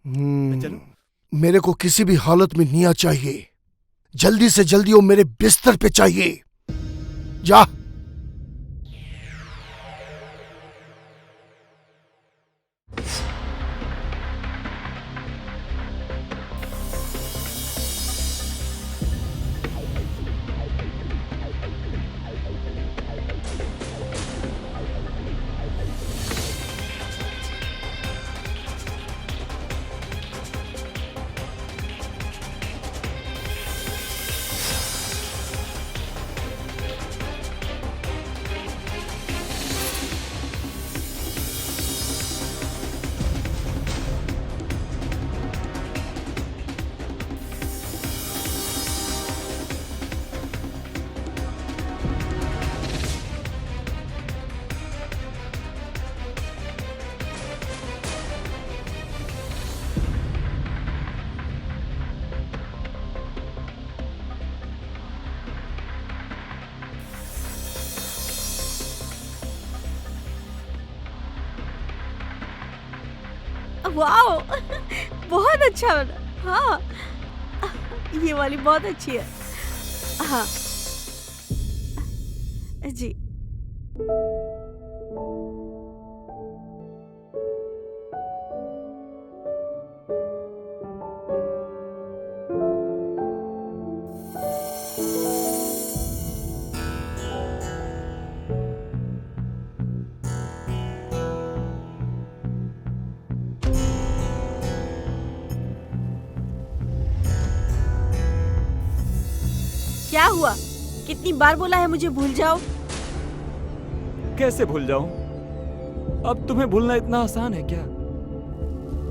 चलो। मेरे को किसी भी हालत में निया चाहिए। जल्दी से जल्दी वो मेरे बिस्तर पे चाहिए। जा। वाओ, बहुत अच्छा बना। हाँ, ये वाली बहुत अच्छी है। हाँ जी। क्या हुआ? कितनी बार बोला है मुझे भूल जाओ। कैसे भूल जाऊं? अब तुम्हें भूलना इतना आसान है क्या?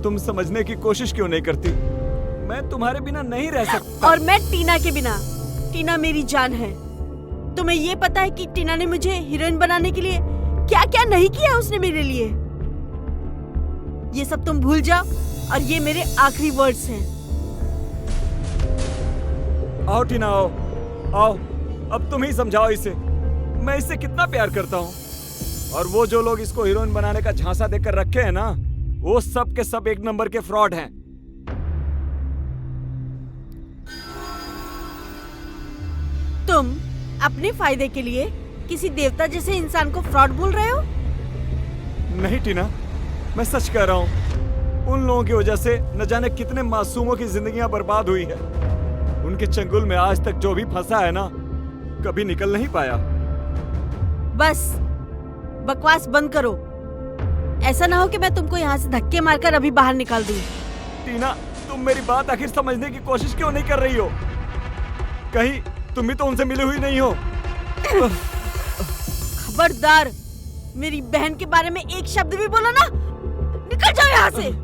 तुम समझने की कोशिश क्यों नहीं करती? मैं तुम्हारे बिना नहीं रह सकता। और मैं टीना के बिना। टीना मेरी जान है। तुम्हें ये पता है कि टीना ने मुझे हीरोइन बनाने के लिए क्या क्या नहीं किया उसने मेरे लिए। ये सब तुम भूल जाओ और ये मेरे आखिरी वर्ड्स हैं। आओ टीना, आओ आओ, अब तुम ही समझाओ इसे। मैं इससे कितना प्यार करता हूँ। और वो जो लोग इसको हीरोइन बनाने का झांसा देकर रखे हैं ना, वो सब के सब एक नंबर के फ्रॉड हैं। तुम अपने फायदे के लिए किसी देवता जैसे इंसान को फ्रॉड बोल रहे हो? नहीं टीना, मैं सच कह रहा हूँ। उन लोगों की वजह से न जाने कितने मासूमों की जिंदगियां बर्बाद हुई है। उनके चंगुल में आज तक जो भी फंसा है ना, कभी निकल नहीं पाया। बस बकवास बंद करो। ऐसा ना हो कि मैं तुमको यहाँ से धक्के मारकर अभी बाहर निकाल दूं। टीना, तुम मेरी बात आखिर समझने की कोशिश क्यों नहीं कर रही हो? कहीं तुम भी तो उनसे मिली हुई नहीं हो? खबरदार, मेरी बहन के बारे में एक शब्द भी बोला ना, निकल जाओ यहाँ से।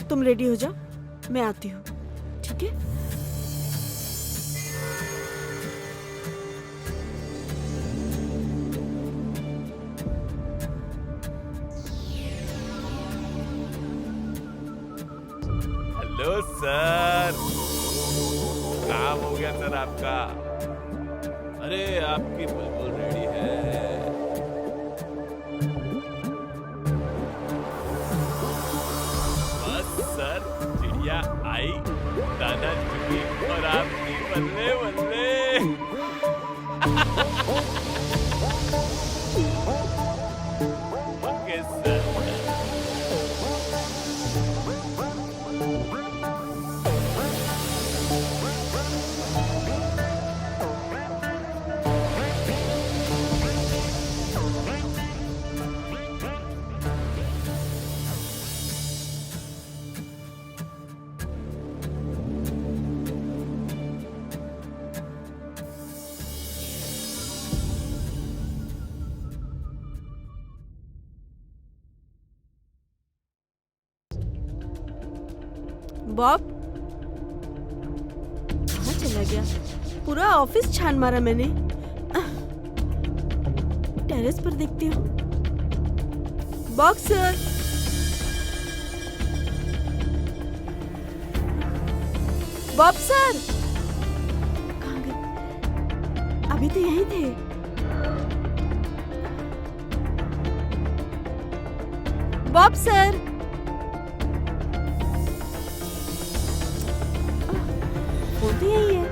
तुम रेडी हो जाओ, मैं आती हूँ, ठीक है? हेलो सर, काम हो गया सर आपका? अरे आपकी बुलबुल रेडी है। बस सर, चिड़िया आई, दाना चुकी और आपकी बल्ले बल्ले। Okay sir. बॉब कहाँ चला गया? पूरा ऑफिस छान मारा मैंने। टेरेस पर देखती हूँ। बॉक्सर, बॉब सर, कहाँ गए? अभी तो यहीं थे। बॉब सर, वो तो यही है,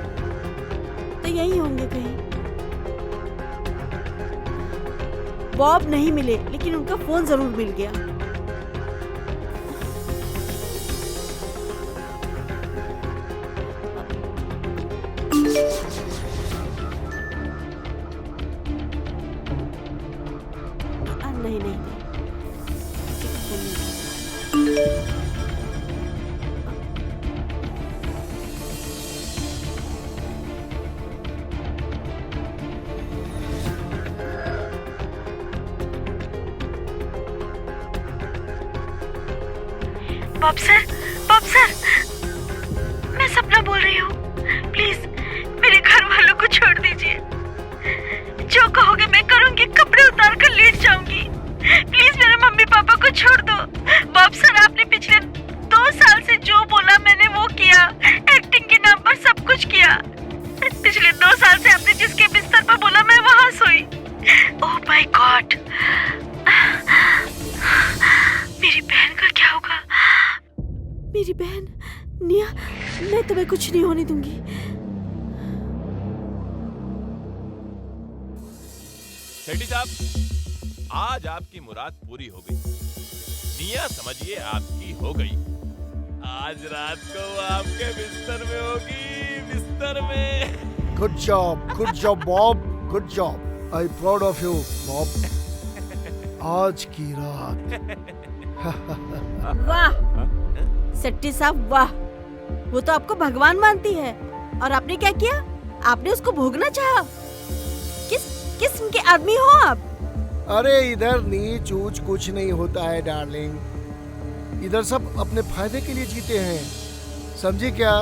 तो यही होंगे कहीं। बॉब नहीं मिले, लेकिन उनका फोन जरूर मिल गया। नहीं नहीं नहीं, बॉब सर, मैं सपना बोल रही हूँ। प्लीज मेरे घर वालों को छोड़ दीजिए। जो कहोगे मैं करूँगी, कपड़े उतार कर लेट जाऊंगी। प्लीज मेरे मम्मी पापा को छोड़ दो। बॉब सर, आपने पिछले 2 साल से जो बोला मैंने वो किया। एक्टिंग के नाम पर सब कुछ किया। पिछले 2 साल से आपने जिसके बिस्तर पर बोला मैं वहाँ सोई। ओह माय गॉड, मेरी बहन का क्या होगा? मेरी बहन निया, मैं तुम्हें कुछ नहीं होने दूंगी। सेठी साहब, आज आपकी मुराद पूरी हो गई। निया समझिए आपकी हो गई। आज रात को वो आपके बिस्तर में होगी, बिस्तर में। Good job Bob, good job. I proud of you Bob. आज की रात। वाह सेट्टी साहब, वाह। वो तो आपको भगवान मानती है, और आपने क्या किया? आपने उसको भोगना चाहा। किस किस्म के आदमी हो आप? अरे इधर नीच ऊंच कुछ नहीं होता है डार्लिंग। इधर सब अपने फायदे के लिए जीते हैं, समझी क्या?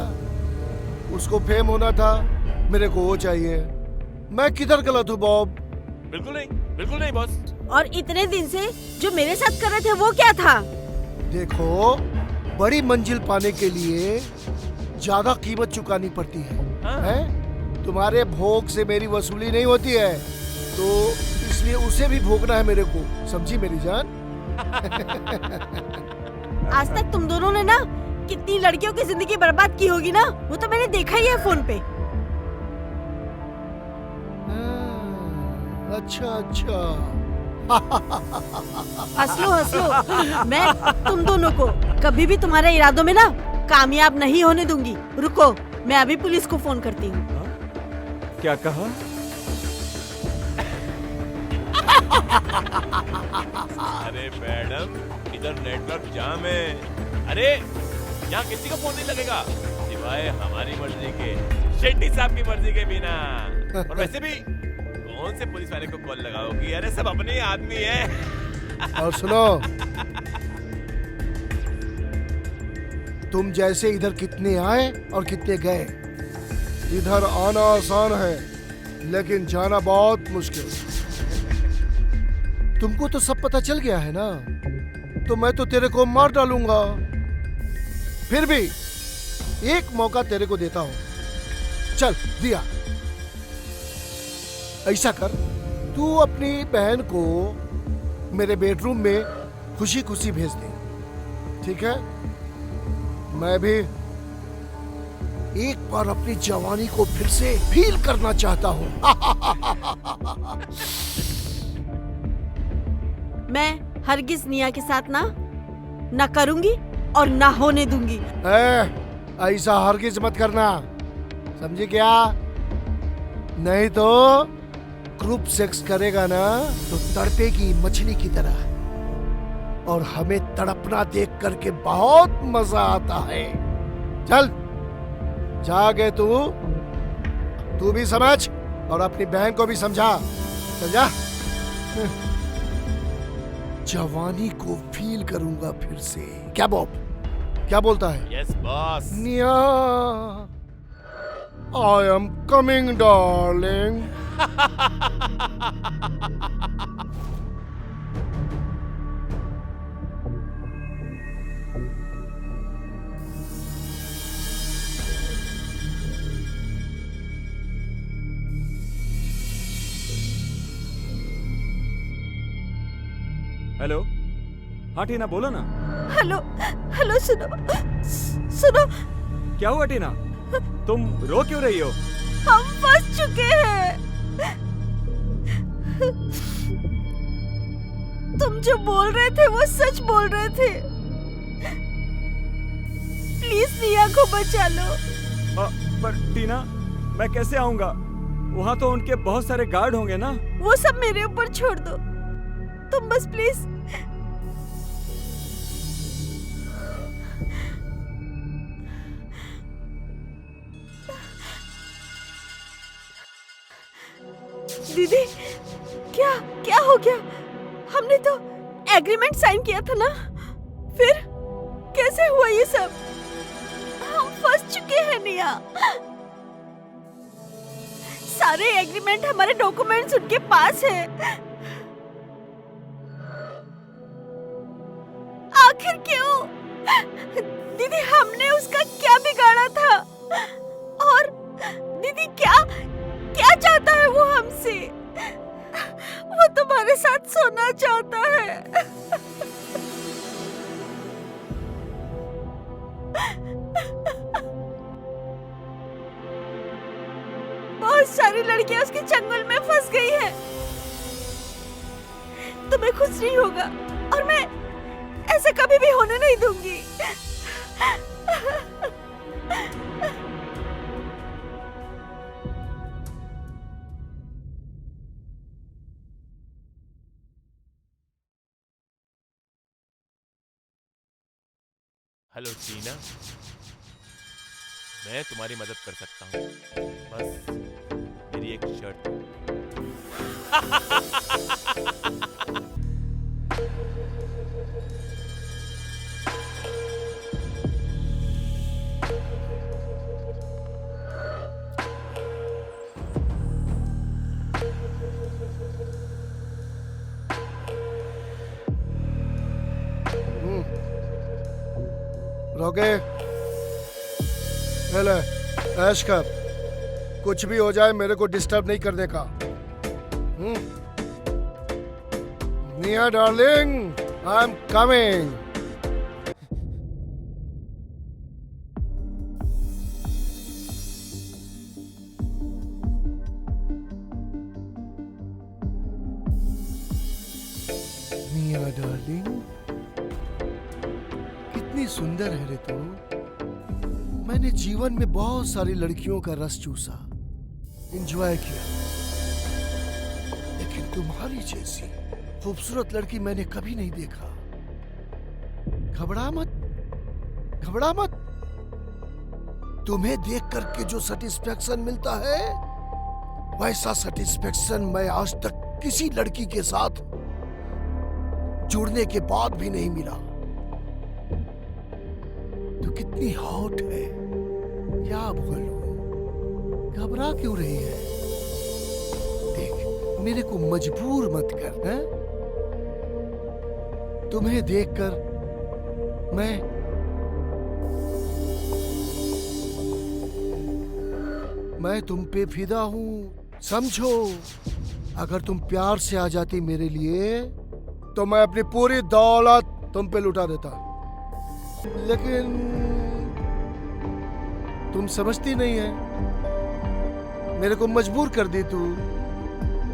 उसको फेम होना था, मेरे को वो चाहिए। मैं किधर गलत हूँ बॉब? बिल्कुल नहीं बॉस। और इतने दिन से जो मेरे साथ कर रहे थे वो क्या था? देखो, बड़ी मंजिल पाने के लिए ज्यादा कीमत चुकानी पड़ती है, हैं? तुम्हारे भोग से मेरी वसूली नहीं होती है, तो इसलिए उसे भी भोगना है मेरे को, समझी मेरी जान? आज तक तुम दोनों ने ना कितनी लड़कियों की जिंदगी बर्बाद की होगी ना, वो तो मैंने देखा ही है फोन पे। अच्छा। हंस लो। मैं तुम दोनों को कभी भी तुम्हारे इरादों में ना कामयाब नहीं होने दूंगी। रुको, मैं अभी पुलिस को फोन करती हूँ। क्या कहा? अरे मैडम, इधर नेटवर्क जाम है। अरे यहाँ किसी को फोन नहीं लगेगा सिवाय हमारी मर्जी के, शेट्टी साहब की मर्जी के बिना। और वैसे भी कौन से पुलिस वाले को कॉल लगाओगी? अरे सब अपने ही आदमी है। और सुनो, तुम जैसे इधर कितने आए और कितने गए। इधर आना आसान है, लेकिन जाना बहुत मुश्किल। तुमको तो सब पता चल गया है ना, तो मैं तो तेरे को मार डालूंगा। फिर भी एक मौका तेरे को देता हूं। चल दिया, ऐसा कर, तू अपनी बहन को मेरे बेडरूम में खुशी खुशी भेज दे, ठीक है? मैं भी एक बार अपनी जवानी को फिर से फील करना चाहता हूँ। मैं हरगिज निया के साथ ना करूंगी और ना होने दूंगी। ऐसा हरगिज मत करना, समझी क्या? नहीं तो ग्रुप सेक्स करेगा ना तो तड़पेगी मछली की तरह, और हमें तड़पना देख करके बहुत मजा आता है। चल जागे, तू भी समझ और अपनी बहन को भी समझा। चल जा। जवानी को फील करूंगा फिर से। क्या बॉब, क्या बोलता है? Yes boss. Nia, I am coming darling. Hello, हाँ टीना बोलो ना। हेलो हेलो, सुनो सुनो, क्या हुआ टीना? तुम रो क्यों रही हो? हम फंस चुके हैं। तुम जो बोल रहे थे वो सच बोल रहे थे। प्लीज निया को बचा लो। पर टीना, मैं कैसे आऊंगा? वहाँ तो उनके बहुत सारे गार्ड होंगे ना। वो सब मेरे ऊपर छोड़ दो, तुम बस प्लीज। दीदी, क्या क्या हो गया? हमने तो एग्रीमेंट साइन किया था ना, फिर कैसे हुआ ये सब? हम फंस चुके हैं निया। सारे एग्रीमेंट, हमारे डॉक्यूमेंट्स उनके पास है। आखिर क्यों? दीदी, हमने उसका क्या बिगाड़ा था? और दीदी, क्या क्या चाहता है वो हमसे? वो तुम्हारे साथ सोना चाहता है। बहुत सारी लड़कियां उसके चंगुल में फंस गई हैं। तुम्हें खुश नहीं होगा और मैं ऐसे कभी भी होने नहीं दूंगी। हेलो टीना, मैं तुम्हारी मदद कर सकता हूँ, बस मेरी एक शर्त है। रोके, ले ऐश कर। कुछ भी हो जाए मेरे को डिस्टर्ब नहीं करने का। निया डार्लिंग, आई एम कमिंग। निया डार्लिंग, कितनी सुंदर है रे तू। मैंने जीवन में बहुत सारी लड़कियों का रस चूसा, एंजॉय किया, लेकिन तुम्हारी जैसी खूबसूरत लड़की मैंने कभी नहीं देखा। घबरा मत, घबरा मत। तुम्हें देख करके जो सेटिस्फेक्शन मिलता है, वैसा सेटिस्फेक्शन मैं आज तक किसी लड़की के साथ जुड़ने के बाद भी नहीं मिला। तो कितनी हॉट है, क्या बोलूं? घबरा क्यों रही है? देख, मेरे को मजबूर मत कर ना? तुम्हें देखकर मैं तुम पे फिदा हूं, समझो। अगर तुम प्यार से आ जाती मेरे लिए, तो मैं अपनी पूरी दौलत तुम पे लुटा देता। लेकिन तुम समझती नहीं है, मेरे को मजबूर कर दी तू।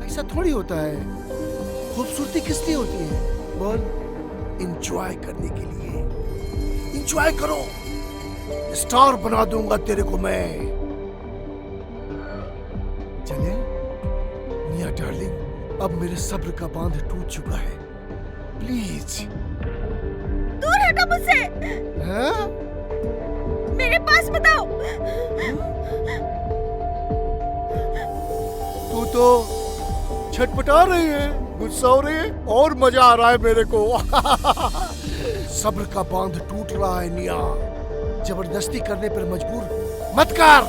ऐसा थोड़ी होता है। खूबसूरती किस लिए होती है बोल? एंजॉय करने के लिए। एंजॉय करो, स्टार बना दूंगा तेरे को मैं। चले निया डार्लिंग, अब मेरे सब्र का बांध टूट चुका है। प्लीज दूर हटो मुझसे। हाँ? मेरे पास बताओ। तू तो छटपटा रही है, गुस्सा हो रही है, और मजा आ रहा है मेरे को। सब्र का बांध टूट रहा है निया। जबरदस्ती करने पर मजबूर मत कर।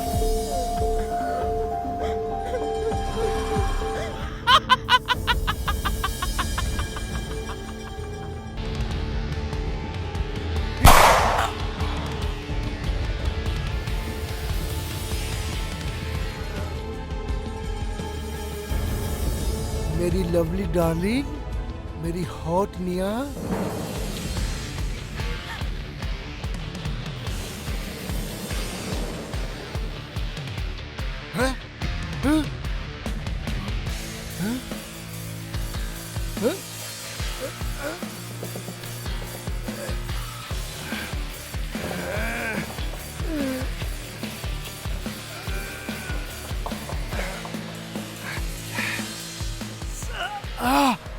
मेरी लवली डार्लिंग, मेरी हॉट निया। हैं? हैं? हैं? हैं? Ah!